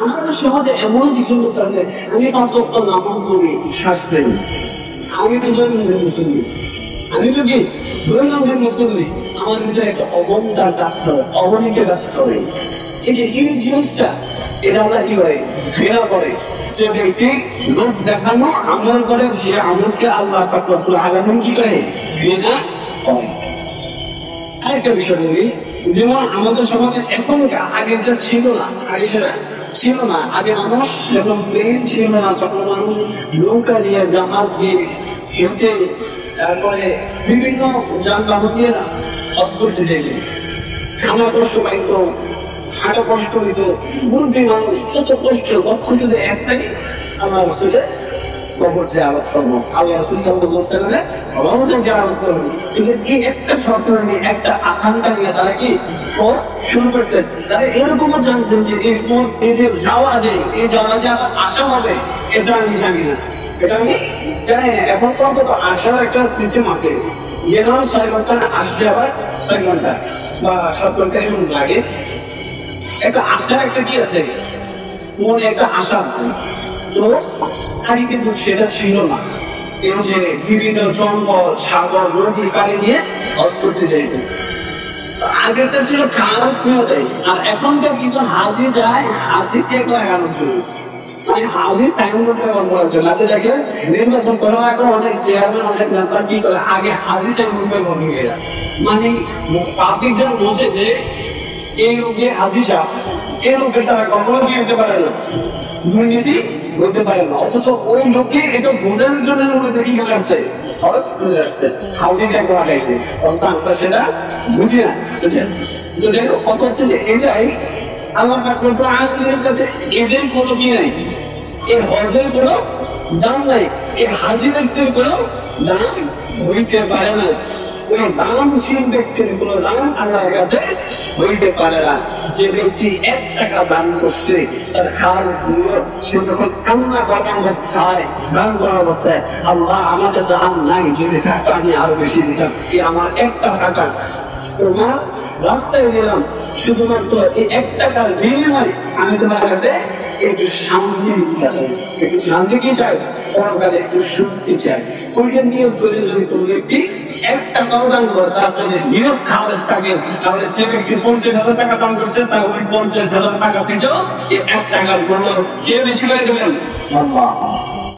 আমাদের সমাজে এমন কিছু লোক আছে, আমি 5 ওয়াক্ত নামাজ পড়ি শাস্ত্রেই, আমি তো দৈনন্দিন মুসল্লি, আমি তো কি দৈনন্দিন মুসল্লি, আমার ভিতরে একটা অবনতার কাজ করে, অবনীকে কাজ করে। এই যে এই জিনিসটা, এটা আমরা কি করে ঘৃণা করে। যে ব্যক্তি লোক দেখানো আমল করে, সে আমলকে আল্লাহ পাক রব্বুল আলামিন কি করে ঘৃণা করে। আরেকটা বিষয় বলি, যেমন আমাদের সমাজে এখন আগে যা ছিল না, আগে সেটা ছিল না। আগে মানুষ যখন প্লেন ছিল না, তখন মানুষ নৌকা দিয়ে, জাহাজ দিয়ে, হেঁটে, তারপরে বিভিন্ন যানবাহন দিয়ে হজ করতে চাইলে খানা কষ্ট পাইত, হাঁটা কষ্ট হইত, মুরব্বী মানুষ কত কষ্ট, লক্ষ্য শুধু একটাই, আমার আসলে কবর যে আবাদ করবো, আল্লাহ রাসূল সাল্লাল্লাহু আলাইহি ওয়াসাল্লামের রওজাকে আবাদ করবো। শুধু কি একটা শর্ত নিয়ে, একটা আকাঙ্ক্ষা নিয়ে তারা কি শুরু করতেন। তারা এরকমও জানতেন যে এরপর এই যে যাওয়া যায়, এই যাওয়া যে আবার আসা হবে, এটা আমি জানি না, এটা আমি জানি না। এখন তো অন্তত আসার একটা সিস্টেম আছে, যেমন 6 ঘন্টা আসছে, আবার 6 ঘন্টা বা 7 ঘন্টা এরকম লাগে। একটা আশার একটা কি আছে, মনে একটা আশা আছে। তো আগে কিন্তু সেটা ছিল না। এই যে বিভিন্ন জঙ্গল, সাগর, নদী পাড়ি দিয়ে হজ করতে যাইতেন। আগেরটা ছিল খারাপ নিয়তাই, আর এখনকার কিছু হাজি যায় হাজি টেক লাগানোর জন্য, মানে হাজি সাইনবোর্ড ব্যবহার করার জন্য। আপনি দেখেন নির্বাচন করার আগে অনেক চেয়ারম্যান, অনেক মেম্বার কি করে, আগে হাজি সাইনবোর্ড ব্যবহার করে, মানে পাবলিক যেন বোঝে যে এই লোকে হাজি সাহেব, এই লোকের তারা কখনো কি হতে পারে না, দুর্নীতি হতে পারে না। অথচ ওই লোকে এটা বোঝানোর জন্য কি করে আসছে, হজ করে আসছে, হাজিটা করা গেছে, অথচ আমরা সেটা বুঝি না। বুঝছেন? তো যাই হোক, কথা হচ্ছে যে এটাই আল্লাহ পাক রব্বুল আলামিনের কাছে এদের কোনো কি নাই, এই হজের কোনো দাম নাই, এই হাজি ব্যক্তির কোনো দাম হইতে পারে না। ওই দানশীল ব্যক্তির কোনো দাম আল্লাহর কাছে হইতে পারে না। যে ব্যক্তি 1 টাকা দান করছে, তার খালিস নিয়ত, সে যখন কান্না করা অবস্থায়, দান করা অবস্থায়, আল্লাহ আমার কাছে দান নাই, যদি টাকা আমি আরো বেশি দিতাম, এই আমার 1 টাকা তোমার রাস্তায় দিলাম, শুধুমাত্র এই 1 টাকার বিনিময়ে আমি তোমার কাছে একটু শান্তি চাই, একটু শান্তি কি চাই, পরকালে একটু সুস্থি চাই। ওইটা নিয়োগ করে যদি কোনো ব্যক্তি 1 টাকাও দান করে, তার যদি নিয়োগ খালেস থাকে, তাহলে যে ব্যক্তি 50,000 টাকা দান করছে, তার ওই 50,000 টাকা থেকেও 1 টাকার মূল্য কে বেশি করে দেবেন? আল্লাহ।